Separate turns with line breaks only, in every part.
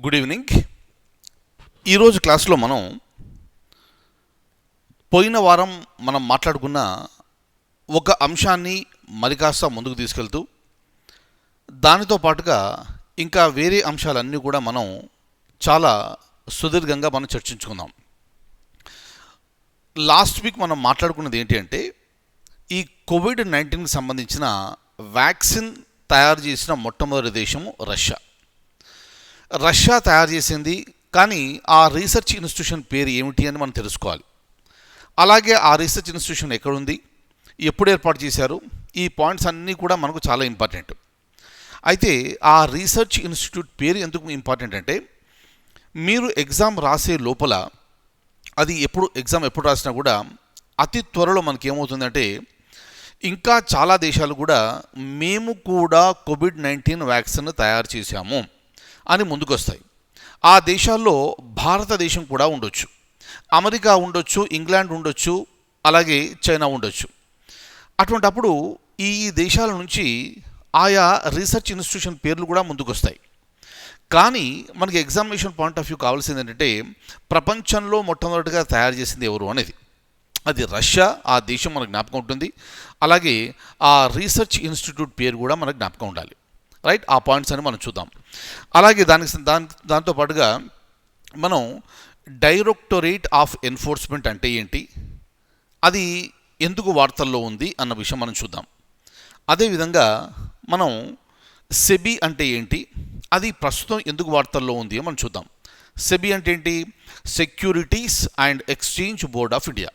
Good evening. ఈరోజు క్లాస్లో మనం పోయిన వారం మాట్లాడుకున్న ఒక అంశాన్ని మరి కాస్త ముందుకు తీసుకెళ్తూ దానితో పాటుగా ఇంకా వేరే అంశాలన్నీ కూడా మనం చాలా సుదీర్ఘంగా చర్చించుకుందాం. లాస్ట్ వీక్ మనం మాట్లాడుకున్నది ఏంటి అంటే ఈ కోవిడ్-19కి సంబంధించిన వ్యాక్సిన్ తయారు చేసిన మొట్టమొదటి దేశము రష్యా తయారు చేసింది. కానీ ఆ రీసెర్చ్ ఇన్స్టిట్యూషన్ పేరు ఏమిటి అని మనం తెలుసుకోవాలి. అలాగే ఆ రీసెర్చ్ ఇన్స్టిట్యూషన్ ఎక్కడుంది, ఎప్పుడు ఏర్పాటు చేశారు, ఈ పాయింట్స్ అన్నీ కూడా మనకు చాలా ఇంపార్టెంట్. అయితే ఆ రీసెర్చ్ ఇన్స్టిట్యూట్ పేరు ఎందుకు ఇంపార్టెంట్ అంటే మీరు ఎగ్జామ్ రాసే లోపల అది ఎగ్జామ్ ఎప్పుడు రాసినా కూడా అతి త్వరలో మనకేమవుతుందంటే ఇంకా చాలా దేశాలు కూడా మేము కూడా కోవిడ్-19 వ్యాక్సిన్ తయారు చేశాము అని ముందుకొస్తాయి. ఆ దేశాల్లో భారతదేశం కూడా ఉండొచ్చు, అమెరికా ఉండొచ్చు, ఇంగ్లాండ్ ఉండొచ్చు, అలాగే చైనా ఉండొచ్చు. అటువంటప్పుడు ఈ దేశాల నుంచి ఆయా రీసెర్చ్ ఇన్స్టిట్యూషన్ పేర్లు కూడా ముందుకొస్తాయి. కానీ మనకి ఎగ్జామినేషన్ పాయింట్ ఆఫ్ వ్యూ కావాల్సింది ఏంటంటే ప్రపంచంలో మొట్టమొదటిగా తయారు చేసింది ఎవరు అనేది. అది రష్యా, ఆ దేశం మనకు జ్ఞాపకం ఉంటుంది. అలాగే ఆ రీసెర్చ్ ఇన్స్టిట్యూట్ పేరు కూడా మనకు జ్ఞాపకం ఉండాలి. రైట్, ఆ పాయింట్స్ అని మనం చూద్దాం. అలాగే దాంతో పాటుగా మనం డైరెక్టరేట్ ఆఫ్ ఎన్ఫోర్స్మెంట్ అంటే ఏంటి, అది ఎందుకు వార్తల్లో ఉంది అన్న విషయం మనం చూద్దాం. అదేవిధంగా మనం సెబీ అంటే ఏంటి, అది ప్రస్తుతం ఎందుకు వార్తల్లో ఉంది మనం చూద్దాం. సెబీ అంటే ఏంటి, securities and exchange board of India,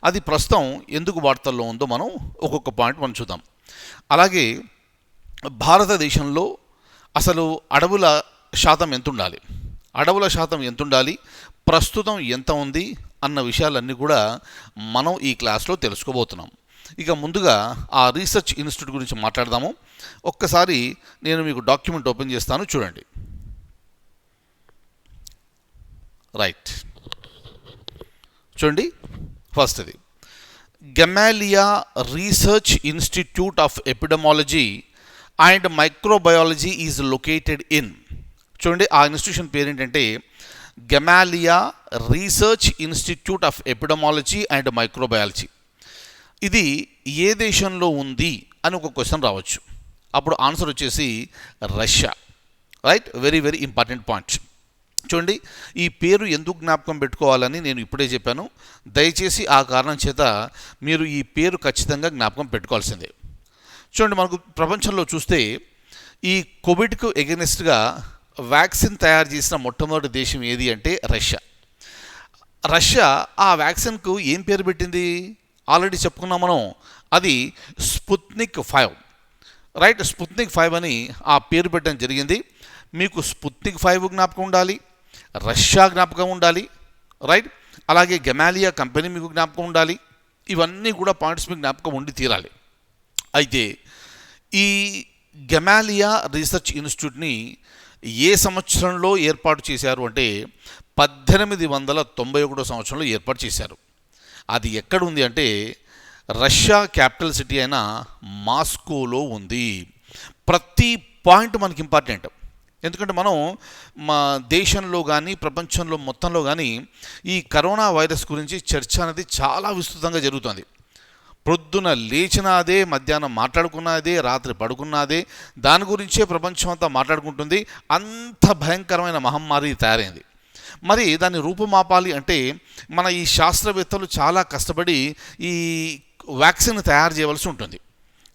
అది ప్రస్తుతం ఎందుకు వార్తల్లో ఉందో మనం ఒక్కొక్క పాయింట్ మనం చూద్దాం. అలాగే భారతదేశంలో అసలు అడవుల శాతం ఎంత ఉండాలి, ప్రస్తుతం ఎంత ఉంది అన్న విషయాలన్నీ కూడా మనం ఈ క్లాస్లో తెలుసుకోబోతున్నాం. ఇక ముందుగా ఆ రీసెర్చ్ ఇన్స్టిట్యూట్ గురించి మాట్లాడదాము. ఒక్కసారి నేను మీకు డాక్యుమెంట్ ఓపెన్ చేస్తాను, చూడండి. రైట్, చూడండి. ఫస్ట్ ఇది Gamaleya Research Institute of Epidemiology and Microbiology is located in. చూడండి, ఆ ఇన్స్టిట్యూషన్ పేరు ఏంటంటే Gamaleya Research Institute of Epidemiology and Microbiology. ఇది ఏ దేశంలో ఉంది అని ఒక క్వశ్చన్ రావచ్చు. అప్పుడు ఆన్సర్ వచ్చేసి Russia. Right, very very important point. చూడండి, ఈ పేరు ఎందుకు జ్ఞాపకం పెట్టుకోవాలని నేను ఇప్పుడే చెప్పాను. దయచేసి ఆ కారణం చేత మీరు ఈ పేరు ఖచ్చితంగా జ్ఞాపకం పెట్టుకోవాల్సిందే. చూడండి, మనకు ప్రపంచంలో చూస్తే ఈ కోవిడ్కు ఎగెనిస్ట్గా వ్యాక్సిన్ తయారు చేసిన మొట్టమొదటి దేశం ఏది అంటే రష్యా ఆ వ్యాక్సిన్కు ఏం పేరు పెట్టింది ఆల్రెడీ చెప్పుకున్నాం మనం, అది స్పుత్నిక్ 5. రైట్, స్పుత్నిక్ 5 అని ఆ పేరు పెట్టడం జరిగింది. మీకు స్పుత్నిక్ 5 జ్ఞాపకం ఉండాలి, రష్యా జ్ఞాపకం ఉండాలి. రైట్, అలాగే గమాలియా కంపెనీ మీకు జ్ఞాపకం ఉండాలి. ఇవన్నీ కూడా పాయింట్స్ మీకు జ్ఞాపకం ఉండి తీరాలి. అయితే ఈ గమాలియా రీసెర్చ్ ఇన్స్టిట్యూట్ని ఏ సంవత్సరంలో ఏర్పాటు చేశారు అంటే 1891 సంవత్సరంలో ఏర్పాటు చేశారు. అది ఎక్కడ ఉంది అంటే రష్యా క్యాపిటల్ సిటీ అయిన మాస్కోలో ఉంది. ప్రతి పాయింట్ మనకి ఇంపార్టెంట్. ఎందుకంటే మనం మా దేశంలో కానీ ప్రపంచంలో మొత్తంలో కానీ ఈ కరోనా వైరస్ గురించి చర్చ అనేది చాలా విస్తృతంగా జరుగుతుంది. పొద్దున లేచినాదే, మధ్యాహ్నం మాట్లాడుకున్నదే, రాత్రి పడుకున్నదే, దాని గురించే ప్రపంచం అంతా మాట్లాడుకుంటుంది. అంత భయంకరమైన మహమ్మారి తయారైంది. మరి దాన్ని రూపుమాపాలి అంటే మన ఈ శాస్త్రవేత్తలు చాలా కష్టపడి ఈ వ్యాక్సిన్ తయారు చేయవలసి ఉంటుంది.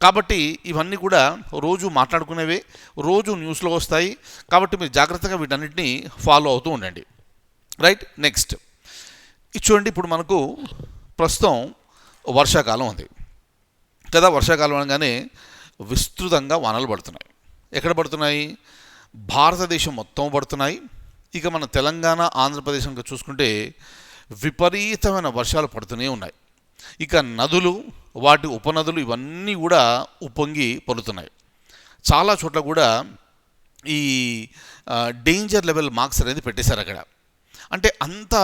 కాబట్టి ఇవన్నీ కూడా రోజు మాట్లాడుకునేవే, రోజు న్యూస్లో వస్తాయి. కాబట్టి మీరు జాగ్రత్తగా వీటన్నిటిని ఫాలో అవుతూ ఉండండి. రైట్, నెక్స్ట్ ఇది చూడండి. ఇప్పుడు మనకు ప్రస్తుతం వర్షాకాలం ఉంది కదా. వర్షాకాలం అనగానే విస్తృతంగా వానలు పడుతున్నాయి. ఎక్కడ పడుతున్నాయి? భారతదేశం మొత్తం పడుతున్నాయి. ఇక మన తెలంగాణ, ఆంధ్రప్రదేశ్ చూసుకుంటే విపరీతమైన వర్షాలు పడుతూనే ఉన్నాయి. ఇక నదులు, వాటి ఉపనదులు ఇవన్నీ కూడా ఉప్పొంగి పొరుతున్నాయి. చాలా చోట్ల కూడా ఈ డేంజర్ లెవెల్ మార్క్స్ అనేది పెట్టేశారు అక్కడ. అంటే అంత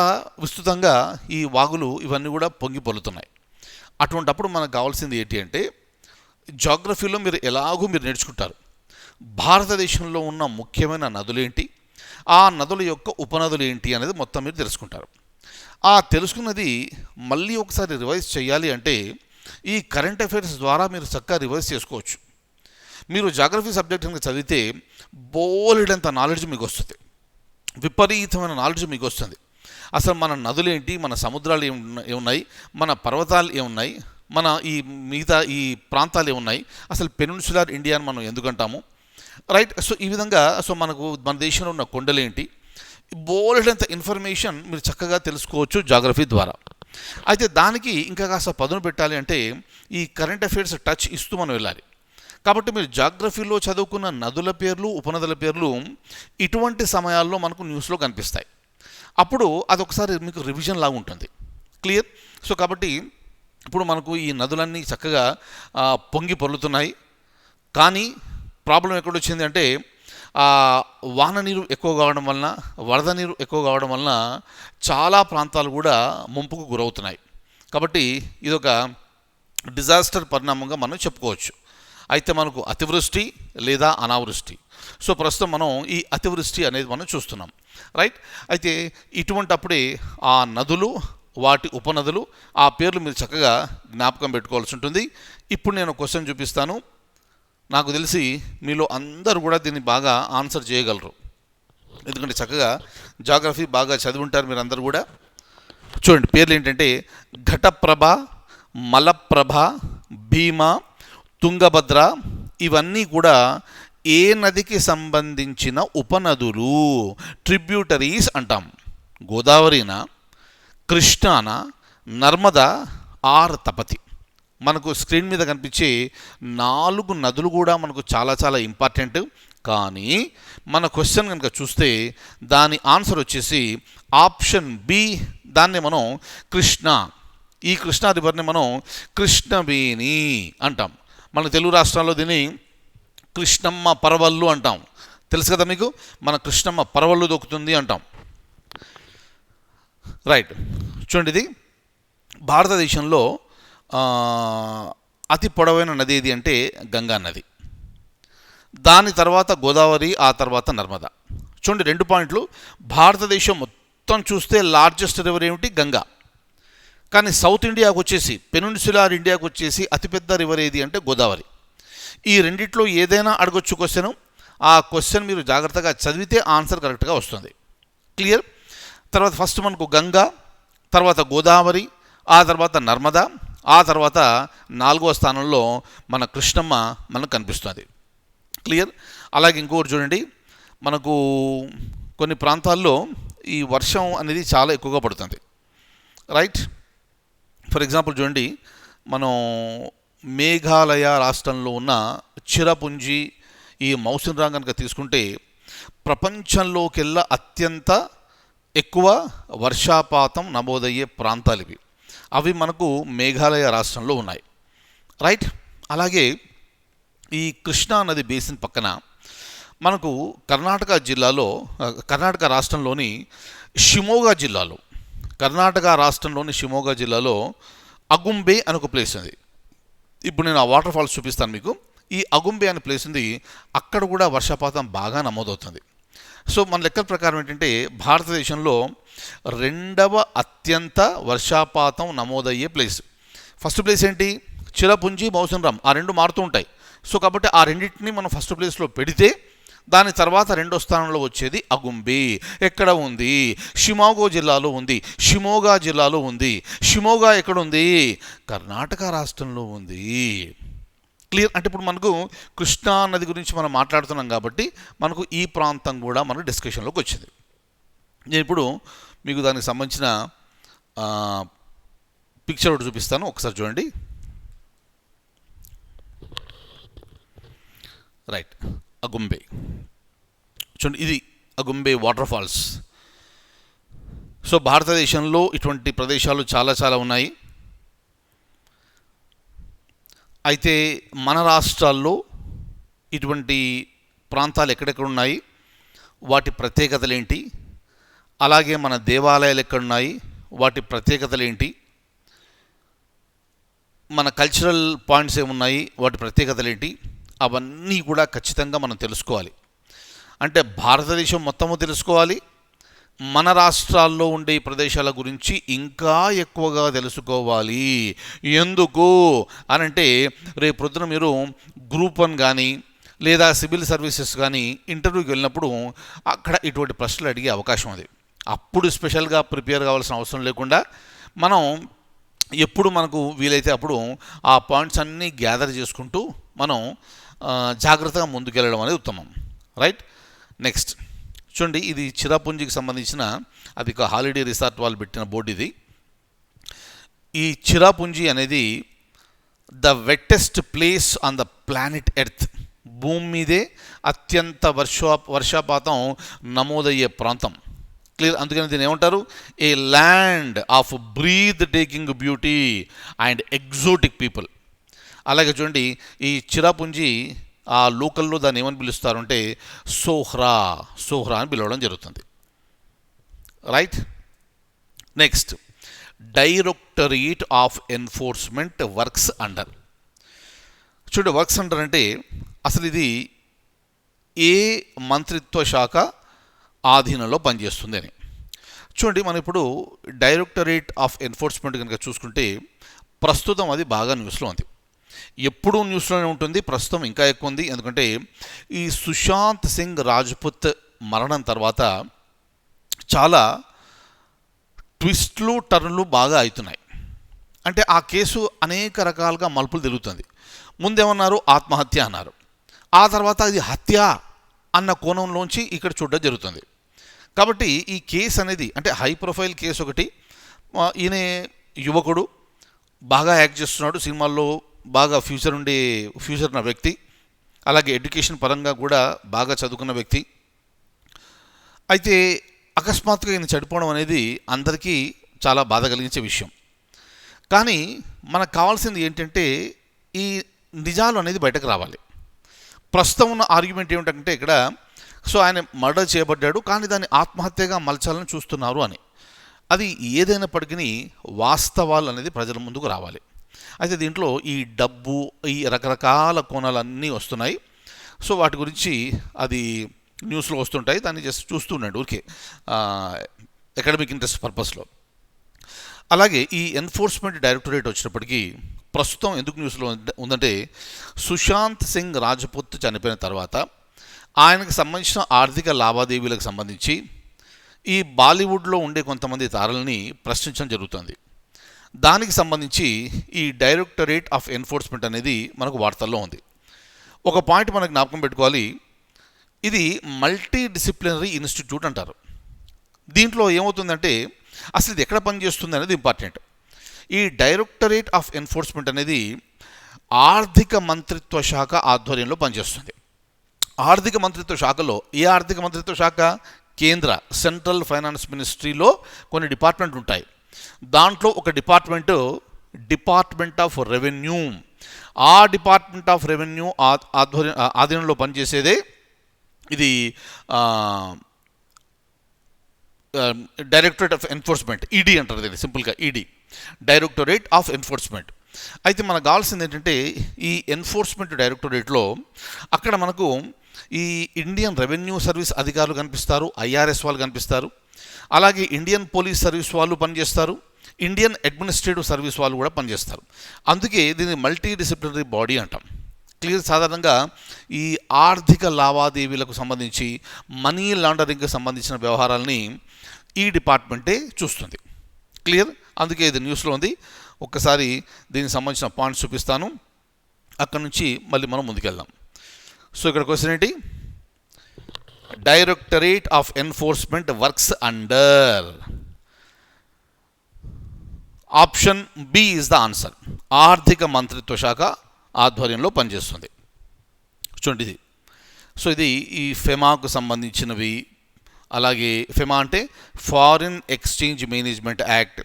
విస్తృతంగా ఈ వాగులు ఇవన్నీ కూడా పొంగి పొరుతున్నాయి. అటువంటప్పుడు మనకు కావాల్సింది ఏంటి అంటే జాగ్రఫీలో మీరు ఎలాగూ నేర్చుకుంటారు. భారతదేశంలో ఉన్న ముఖ్యమైన నదులేంటి, ఆ నదుల యొక్క ఉపనదులు ఏంటి అనేది మొత్తం మీరు తెలుసుకుంటారు. ఆ తెలుసుకున్నది మళ్ళీ ఒకసారి రివైజ్ చేయాలి అంటే ఈ కరెంట్ అఫైర్స్ ద్వారా మీరు చక్కగా రివైజ్ చేసుకోవచ్చు. మీరు జాగ్రఫీ సబ్జెక్ట్ కనుక చదివితే బోలెడంత నాలెడ్జ్ మీకు వస్తుంది, విపరీతమైన నాలెడ్జ్ మీకు వస్తుంది. అసలు మన నదులేంటి, మన సముద్రాలు ఏమున్నాయి, మన పర్వతాలు ఏమున్నాయి, మన ఈ మిగతా ఈ ప్రాంతాలు ఏమున్నాయి, అసలు పెనిన్సులార్ ఇండియా అని మనం ఎందుకంటాము, రైట్. సో ఈ విధంగా మనకు మన దేశంలో ఉన్న కొండలేంటి, బోలెడంత ఇన్ఫర్మేషన్ మీరు చక్కగా తెలుసుకోవచ్చు జాగ్రఫీ ద్వారా. అయితే దానికి ఇంకా కాస్త పదును పెట్టాలి అంటే ఈ కరెంట్ అఫైర్స్ టచ్ ఇస్తూ మనం వెళ్ళాలి. కాబట్టి మీరు జాగ్రఫీలో చదువుకున్న నదుల పేర్లు, ఉపనదుల పేర్లు ఇటువంటి సమయాల్లో మనకు న్యూస్లో కనిపిస్తాయి. అప్పుడు అదొకసారి మీకు రివిజన్ లాగా ఉంటుంది. క్లియర్? సో కాబట్టి ఇప్పుడు మనకు ఈ నదులన్నీ చక్కగా పొంగి పొర్లుతున్నాయి. కానీ ప్రాబ్లం ఎక్కడొచ్చింది అంటే వాన నీరు ఎక్కువ కావడం వలన, వరద నీరు ఎక్కువ కావడం వలన చాలా ప్రాంతాలు కూడా ముంపుకు గురవుతున్నాయి. కాబట్టి ఇదొక డిజాస్టర్ పరిణామంగా మనం చెప్పుకోవచ్చు. అయితే మనకు అతివృష్టి లేదా అనావృష్టి. సో ప్రస్తుతం మనం ఈ అతివృష్టి అనేది మనం చూస్తున్నాం, రైట్. అయితే ఇటువంటి అప్పుడే ఆ నదులు, వాటి ఉపనదులు, ఆ పేర్లు మీరు చక్కగా జ్ఞాపకం పెట్టుకోవాల్సి ఉంటుంది. ఇప్పుడు నేను క్వశ్చన్ చూపిస్తాను. నాకు తెలిసి మీలో అందరూ కూడా దీన్ని బాగా ఆన్సర్ చేయగలరు, ఎందుకంటే చక్కగా జాగ్రఫీ బాగా చదివి ఉంటారు మీరు అందరూ కూడా. చూడండి, పేర్లు ఏంటంటే ఘటప్రభ, మలప్రభ, భీమా, తుంగభద్ర. ఇవన్నీ కూడా ఏ నదికి సంబంధించిన ఉపనదులు, ట్రిబ్యూటరీస్ అంటాం. గోదావరినా, కృష్ణానా, నర్మదా ఆర్ తపతి. మనకు స్క్రీన్ మీద కనిపించే 4 నదులు కూడా మనకు చాలా చాలా ఇంపార్టెంట్. కానీ మన క్వశ్చన్ కనుక చూస్తే దాని ఆన్సర్ వచ్చేసి ఆప్షన్ బి. దాన్ని మనం కృష్ణ, ఈ కృష్ణా రివర్ని మనం కృష్ణవేణి అంటాం. మన తెలుగు రాష్ట్రాల్లో దీన్ని కృష్ణమ్మ పరవళ్ళు అంటాం. తెలుసు కదా మీకు, మన కృష్ణమ్మ పరవళ్ళు దొక్కుతుంది అంటాం, రైట్. చూడండి, ఇది భారతదేశంలో అతి పొడవైన నది ఏది అంటే గంగా నది. దాని తర్వాత గోదావరి, ఆ తర్వాత నర్మదా. చూడండి 2 పాయింట్లు. భారతదేశం మొత్తం చూస్తే లార్జెస్ట్ రివర్ ఏమిటి? గంగా. కానీ సౌత్ ఇండియాకు వచ్చేసి, పెనిన్సులార్ ఇండియాకు వచ్చేసి అతిపెద్ద రివర్ ఏది అంటే గోదావరి. ఈ రెండిట్లో ఏదైనా అడగొచ్చు క్వశ్చన్. ఆ క్వశ్చన్ మీరు జాగ్రత్తగా చదివితే ఆన్సర్ కరెక్ట్గా వస్తుంది. క్లియర్? తర్వాత ఫస్ట్ మనకు గంగా, తర్వాత గోదావరి, ఆ తర్వాత నర్మదా, ఆ తర్వాత 4వ స్థానంలో మన కృష్ణమ్మ మనకు కనిపిస్తుంది. క్లియర్? అలాగే ఇంకొకటి చూడండి, మనకు కొన్ని ప్రాంతాల్లో ఈ వర్షం అనేది చాలా ఎక్కువగా పడుతుంది, రైట్. ఫర్ ఎగ్జాంపుల్ చూడండి, మనం మేఘాలయ రాష్ట్రంలో ఉన్న చిరపుంజి, ఈ మౌసిన్రామ్ కనుక తీసుకుంటే ప్రపంచంలోకెల్లా అత్యంత ఎక్కువ వర్షాపాతం నమోదయ్యే ప్రాంతాలు ఇవి. అవి మనకు మేఘాలయ రాష్ట్రంలో ఉన్నాయి, రైట్. అలాగే ఈ కృష్ణా నది బేసిన్ పక్కన మనకు కర్ణాటక రాష్ట్రంలోని షిమోగా జిల్లాలో అగుంబే అని ఒక ప్లేస్ ఉంది. ఇప్పుడు నేను ఆ వాటర్ ఫాల్స్ చూపిస్తాను మీకు. ఈ అగుంబే అనే ప్లేస్ ఉంది, అక్కడ కూడా వర్షపాతం బాగా నమోదవుతుంది. సో మన లెక్కల ప్రకారం ఏంటంటే భారతదేశంలో 2వ అత్యంత వర్షాపాతం నమోదయ్యే ప్లేస్. ఫస్ట్ ప్లేస్ ఏంటి? చిరపుంజి, మౌసిన్రామ్. ఆ 2 మారుతూ ఉంటాయి. సో కాబట్టి ఆ రెండింటిని మనం ఫస్ట్ ప్లేస్లో పెడితే దాని తర్వాత 2వ స్థానంలో వచ్చేది అగుంబే. ఎక్కడ ఉంది? షిమోగా జిల్లాలో ఉంది. షిమోగా ఎక్కడ ఉంది? కర్ణాటక రాష్ట్రంలో ఉంది. క్లియర్? అంటే ఇప్పుడు మనకు కృష్ణా నది గురించి మనం మాట్లాడుతున్నాం కాబట్టి మనకు ఈ ప్రాంతం కూడా మనకు డిస్కషన్లోకి వచ్చింది. నేను ఇప్పుడు మీకు దానికి సంబంధించిన పిక్చర్ ఒకటి చూపిస్తాను, ఒకసారి చూడండి. రైట్, అగుంబే చూడండి, ఇది అగుంబే వాటర్ ఫాల్స్. సో భారతదేశంలో ఇటువంటి ప్రదేశాలు చాలా చాలా ఉన్నాయి. అయితే మన రాష్ట్రాల్లో ఇటువంటి ప్రాంతాలు ఎక్కడెక్కడ ఉన్నాయి, వాటి ప్రత్యేకతలు ఏంటి, అలాగే మన దేవాలయాలు ఎక్కడున్నాయి, వాటి ప్రత్యేకతలు ఏంటి, మన కల్చరల్ పాయింట్స్ ఏమున్నాయి, వాటి ప్రత్యేకతలు ఏంటి, అవన్నీ కూడా ఖచ్చితంగా మనం తెలుసుకోవాలి. అంటే భారతదేశం మొత్తము తెలుసుకోవాలి, మన రాష్ట్రాల్లో ఉండే ప్రదేశాల గురించి ఇంకా ఎక్కువగా తెలుసుకోవాలి. ఎందుకు అనంటే రేపు పొద్దున మీరు గ్రూప్ 1 కానీ లేదా సివిల్ సర్వీసెస్ కానీ ఇంటర్వ్యూకి వెళ్ళినప్పుడు అక్కడ ఇటువంటి ప్రశ్నలు అడిగే అవకాశం ఉంది. అప్పుడు స్పెషల్గా ప్రిపేర్ కావాల్సిన అవసరం లేకుండా మనం ఎప్పుడు మనకు వీలైతే అప్పుడు ఆ పాయింట్స్ అన్నీ గ్యాదర్ చేసుకుంటూ మనం జాగ్రత్తగా ముందుకెళ్ళడం అనేది ఉత్తమం. రైట్. నెక్స్ట్ చూడండి, ఇది చిరాపుంజికి సంబంధించిన అది ఒక హాలిడే రిసార్ట్ వాళ్ళు పెట్టిన బోర్డు ఇది. ఈ చిరాపుంజి అనేది the wettest place on the planet Earth. భూమి మీదే అత్యంత వర్షపాతం నమోదయ్యే ప్రాంతం. క్లియర్. అందుకని దీన్ని ఏమంటారు? A land of breathtaking beauty and exotic people. అలాగే చూడండి, ఈ చిరాపుంజి ఆ లోకల్లో దాన్ని ఏమని పిలుస్తారు అంటే సోహ్రా అని పిలవడం జరుగుతుంది. Right. Next, directorate of enforcement works under. చూడండి, వర్క్స్ అండర్ అంటే అసలు ఇది ఏ మంత్రిత్వ శాఖ ఆధీనంలో పనిచేస్తుంది అని. చూడండి, మనం ఇప్పుడు డైరెక్టరేట్ ఆఫ్ ఎన్ఫోర్స్మెంట్ కనుక చూసుకుంటే ప్రస్తుతం అది బాగా న్యూస్లో ఉంది. ఎప్పుడూ న్యూస్లోనే ఉంటుంది, ప్రస్తుతం ఇంకా ఎక్కువ ఉంది. ఎందుకంటే ఈ సుశాంత్ సింగ్ రాజ్పుత్ మరణం తర్వాత చాలా ట్విస్ట్లు టర్న్లు బాగా అవుతున్నాయి. అంటే ఆ కేసు అనేక రకాలుగా మలుపులు తిరుగుతుంది. ముందేమన్నారు? ఆత్మహత్య అన్నారు. ఆ తర్వాత ఇది హత్య అన్న కోణంలోంచి ఇక్కడ చూడడం జరుగుతుంది. కాబట్టి ఈ కేసు అనేది అంటే హై ప్రొఫైల్ కేసు ఒకటి. ఈయన యువకుడు, బాగా యాక్ట్ చేస్తున్నాడు, సినిమాల్లో బాగా ఫ్యూచర్ ఉన్న వ్యక్తి, అలాగే ఎడ్యుకేషన్ పరంగా కూడా బాగా చదువుకున్న వ్యక్తి. అయితే అకస్మాత్తుగా ఈయన చనిపోవడం అనేది అందరికీ చాలా బాధ కలిగించే విషయం. కానీ మనకు కావాల్సింది ఏంటంటే ఈ నిజాలు అనేది బయటకు రావాలి. ప్రస్తుతం ఉన్న ఆర్గ్యుమెంట్ ఏమిటంటే ఇక్కడ ఆయన మర్డర్ చేయబడ్డాడు, కానీ దాన్ని ఆత్మహత్యగా మలచాలని చూస్తున్నారు అని. అది ఏదైనప్పటికీ వాస్తవాలు అనేది ప్రజల ముందుకు రావాలి. అయితే దీంట్లో ఈ డబ్బు, ఈ రకరకాల కోణాలన్నీ వస్తున్నాయి. వాటి గురించి అది న్యూస్లో వస్తుంటాయి, దాన్ని జస్ట్ చూస్తున్నాడు ఊరికే అకాడమిక్ ఇంట్రెస్ట్ పర్పస్లో. అలాగే ఈ ఎన్ఫోర్స్మెంట్ డైరెక్టరేట్ వచ్చినప్పటికీ ప్రస్తుతం ఎందుకు న్యూస్లో ఉందంటే సుశాంత్ సింగ్ రాజ్పుత్ చనిపోయిన తర్వాత ఆయనకు సంబంధించిన ఆర్థిక లావాదేవీలకు సంబంధించి ఈ బాలీవుడ్లో ఉండే కొంతమంది తారల్ని ప్రశ్నించడం జరుగుతుంది. దానికి సంబంధించి ఈ డైరెక్టరేట్ ఆఫ్ ఎన్ఫోర్స్మెంట్ అనేది మనకు వార్తల్లో ఉంది. ఒక పాయింట్ మనకు జ్ఞాపకం పెట్టుకోవాలి, ఇది మల్టీ డిసిప్లినరీ ఇన్స్టిట్యూట్ అంటారు. దీంట్లో ఏమవుతుందంటే అసలు ఇది ఎక్కడ పనిచేస్తుంది అనేది ఇంపార్టెంట్. ఈ డైరెక్టరేట్ ఆఫ్ ఎన్ఫోర్స్మెంట్ అనేది ఆర్థిక మంత్రిత్వ శాఖ ఆధ్వర్యంలో పనిచేస్తుంది. ఆర్థిక మంత్రిత్వ శాఖలో ఏ ఆర్థిక మంత్రిత్వ శాఖ? కేంద్ర సెంట్రల్ ఫైనాన్స్ మినిస్ట్రీలో కొన్ని డిపార్ట్మెంట్లు ఉంటాయి. దాంట్లో ఒక డిపార్ట్మెంట్ ఆఫ్ రెవెన్యూ. ఆ డిపార్ట్మెంట్ ఆఫ్ రెవెన్యూ ఆధీనంలో పనిచేసేదే ఇది డైరెక్టరేట్ ఆఫ్ ఎన్ఫోర్స్మెంట్, ఈడీ అంటారు దీన్ని సింపుల్గా, ఈడీ, డైరెక్టరేట్ ఆఫ్ ఎన్ఫోర్స్మెంట్. అయితే మనకు కావాల్సింది ఏంటంటే ఈ ఎన్ఫోర్స్మెంట్ డైరెక్టరేట్లో అక్కడ మనకు ఈ ఇండియన్ రెవెన్యూ సర్వీస్ అధికారులు కనిపిస్తారు, ఐఆర్ఎస్ వాళ్ళు కనిపిస్తారు, అలాగే ఇండియన్ పోలీస్ సర్వీస్ వాళ్ళు పనిచేస్తారు, ఇండియన్ అడ్మినిస్ట్రేటివ్ సర్వీస్ వాళ్ళు కూడా పనిచేస్తారు. అందుకే దీన్ని మల్టీ డిసిప్లినరీ బాడీ అంటాం. క్లియర్. సాధారణంగా ఈ ఆర్థిక లావాదేవీలకు సంబంధించి మనీ లాండరింగ్కి సంబంధించిన వ్యవహారాలని ఈ డిపార్ట్మెంటే చూస్తుంది. క్లియర్. అందుకే ఇది న్యూస్లో ఉంది. ఒక్కసారి దీనికి సంబంధించిన పాయింట్స్ చూపిస్తాను, అక్కడి నుంచి మళ్ళీ మనం ముందుకెళ్దాం. ఇక్కడ క్వశ్చన్ ఏంటి? Directorate of enforcement works under. Option B is the answer. ఆర్థిక మంత్రిత్వ శాఖ ఆధ్వర్యంలో పనిచేస్తుంది. చూడండి ఇది. ఇది ఈ ఫెమాకు సంబంధించినవి. అలాగే ఫెమా అంటే ఫారిన్ ఎక్స్చేంజ్ మేనేజ్మెంట్ యాక్ట్,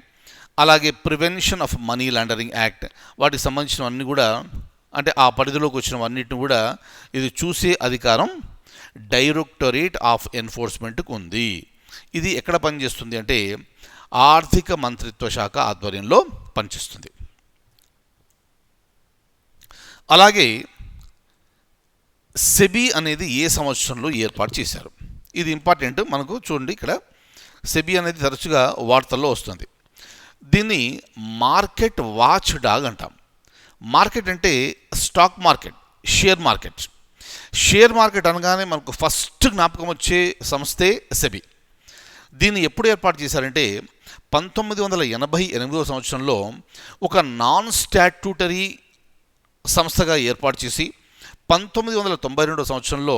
అలాగే prevention of money laundering act, వాటికి సంబంధించినవన్నీ కూడా అంటే ఆ పరిధిలోకి వచ్చినవన్నిటిని కూడా ఇది చూసే అధికారం డైరెక్టరేట్ ఆఫ్ ఎన్ఫోర్స్మెంట్కి ఉంది. ఇది ఎక్కడ పనిచేస్తుంది అంటే ఆర్థిక మంత్రిత్వ శాఖ ఆధ్వర్యంలో పనిచేస్తుంది. అలాగే సెబీ అనేది ఏ సంవత్సరంలో ఏర్పాటు చేశారు? ఇది ఇంపార్టెంట్ మనకు. చూడండి ఇక్కడ సెబీ అనేది తరచుగా వార్తల్లో వస్తుంది. దీన్ని మార్కెట్ వాచ్ డాగ్ అంటాం. మార్కెట్ అంటే stock market, share market. Share market అనగానే మనకు ఫస్ట్ జ్ఞాపకం వచ్చే సంస్థే సెబీ. దీన్ని ఎప్పుడు ఏర్పాటు చేశారంటే 1988వ సంవత్సరంలో ఒక నాన్ స్టాట్యూటరీ సంస్థగా ఏర్పాటు చేసి 1992వ సంవత్సరంలో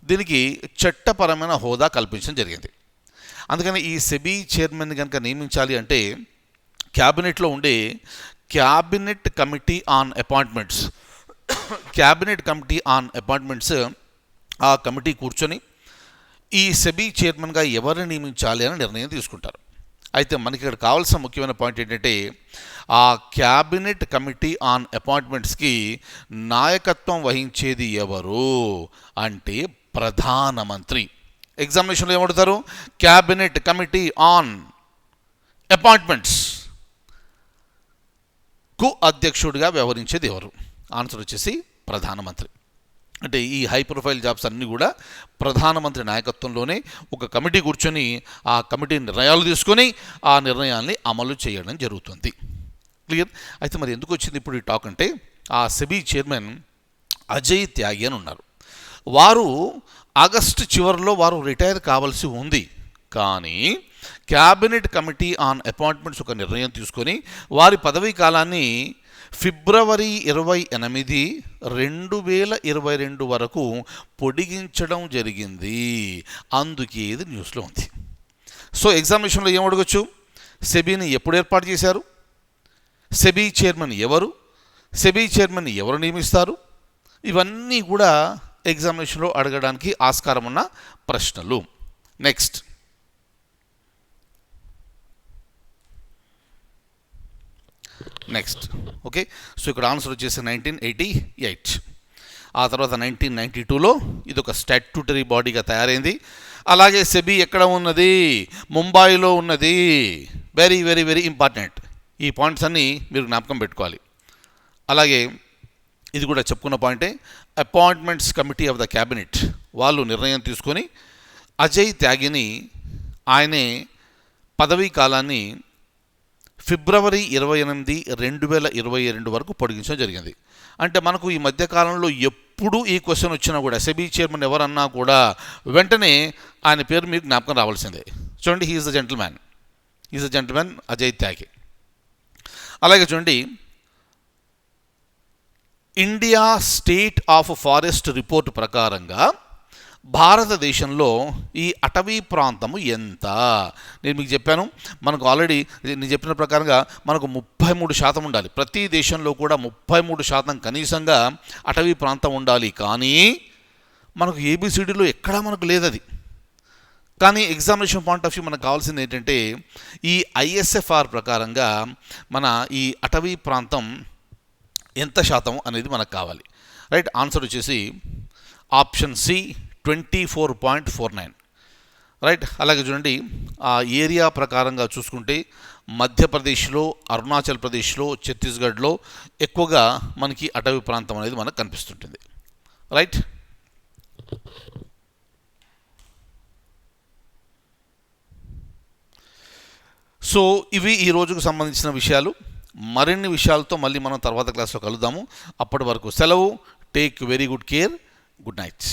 దీనికి చట్టపరమైన హోదా కల్పించడం జరిగింది. అందుకని ఈ సెబీ చైర్మన్ కనుక నియమించాలి అంటే క్యాబినెట్లో ఉండే క్యాబినెట్ కమిటీ ఆన్ అపాయింట్మెంట్స్ ఆ కమిటీ కూర్చొని ఈ సెబీ చైర్మన్గా ఎవరిని నియమించాలి అని నిర్ణయం తీసుకుంటారు. అయితే మనకి ఇక్కడ కావాల్సిన ముఖ్యమైన పాయింట్ ఏంటంటే ఆ క్యాబినెట్ కమిటీ ఆన్ అపాయింట్మెంట్స్కి నాయకత్వం వహించేది ఎవరు అంటే ప్రధానమంత్రి. ఎగ్జామినేషన్లో ఏమడుగుతారు? క్యాబినెట్ కమిటీ ఆన్ అపాయింట్మెంట్స్ కు అధ్యక్షుడిగా వ్యవహరించేది ఎవరు? ఆన్సర్ వచ్చేసి ప్రధానమంత్రి. అంటే ఈ హై ప్రొఫైల్ జాబ్స్ అన్నీ కూడా ప్రధానమంత్రి నాయకత్వంలోనే ఒక కమిటీ కూర్చొని ఆ కమిటీ నిర్ణయాలు తీసుకొని ఆ నిర్ణయాల్ని అమలు చేయడం జరుగుతుంది. క్లియర్? అయితే మరి ఎందుకు వచ్చింది ఇప్పుడు ఈ టాక్ అంటే ఆ సెబీ చైర్మన్ అజయ్ త్యాగి అని ఉన్నారు. వారు ఆగస్టు చివరిలో వారు రిటైర్ కావాల్సి ఉంది. కానీ క్యాబినెట్ కమిటీ ఆన్ అపాయింట్మెంట్స్ ఒక నిర్ణయం తీసుకొని వారి పదవీ కాలాన్ని ఫిబ్రవరి 28, 2022 వరకు పొడిగించడం జరిగింది. అందుకే ఇది న్యూస్లో ఉంది. సో ఎగ్జామినేషన్లో ఏం అడగచ్చు? సెబీని ఎప్పుడు ఏర్పాటు చేశారు? సెబీ చైర్మన్ ఎవరు? సెబీ చైర్మన్ ఎవరు నియమిస్తారు? ఇవన్నీ కూడా ఎగ్జామినేషన్లో అడగడానికి ఆస్కారం ఉన్న ప్రశ్నలు. Next okay. సో ఇక్కడ ఆన్సర్ వచ్చేసి 1988. ఆ తర్వాత 1992లో ఇది ఒక స్టాట్యూటరీ బాడీగా తయారైంది. అలాగే సెబీ ఎక్కడ ఉన్నది? ముంబైలో ఉన్నది. Very very very important. ఈ పాయింట్స్ అన్నీ మీరు జ్ఞాపకం పెట్టుకోవాలి. అలాగే ఇది కూడా చెప్పుకున్న పాయింటే, appointments committee of the cabinet వాళ్ళు నిర్ణయం తీసుకొని అజయ్ త్యాగిని ఆయనే పదవీ కాలాన్ని ఫిబ్రవరి 28, 2022 వరకు పొడిగించడం జరిగింది. అంటే మనకు ఈ మధ్యకాలంలో ఎప్పుడు ఈ క్వశ్చన్ వచ్చినా కూడా సెబీ చైర్మన్ ఎవరన్నా కూడా వెంటనే ఆయన పేరు మీకు జ్ఞాపకం రావాల్సిందే. చూడండి, హీఈస్ ద జెంటిల్మెన్ అజయ్ త్యాగి. అలాగే చూడండి, India state of forest report ప్రకారంగా భారతదేశంలో ఈ అటవీ ప్రాంతము ఎంత? నేను మీకు చెప్పాను, మనకు ఆల్రెడీ నేను చెప్పిన ప్రకారంగా మనకు 33% ఉండాలి. ప్రతి దేశంలో కూడా 33% కనీసంగా అటవీ ప్రాంతం ఉండాలి. కానీ మనకు ఏబిసిడిలో ఎక్కడా మనకు లేదది. కానీ ఎగ్జామినేషన్ పాయింట్ ఆఫ్ వ్యూ మనకు కావాల్సింది ఏంటంటే ఈ ఐఎస్ఎఫ్ఆర్ ప్రకారంగా మన ఈ అటవీ ప్రాంతం ఎంత శాతం అనేది మనకు కావాలి. రైట్? ఆన్సర్ వచ్చేసి ఆప్షన్ సి 24.49. రైట్? అలాగే చూడండి, ఆ ఏరియా ప్రకారంగా చూసుకుంటే మధ్యప్రదేశ్లో, అరుణాచల్ ప్రదేశ్లో, ఛత్తీస్గఢ్లో ఎక్కువగా మనకి అటవీ ప్రాంతం అనేది మనకు కనిపిస్తుంటుంది. రైట్? సో ఇవి ఈ రోజుకు సంబంధించిన విషయాలు. మరిన్ని విషయాలతో మళ్ళీ మనం తర్వాత క్లాస్లో కలుద్దాము. అప్పటి వరకు సెలవు. Take very good care. Good night.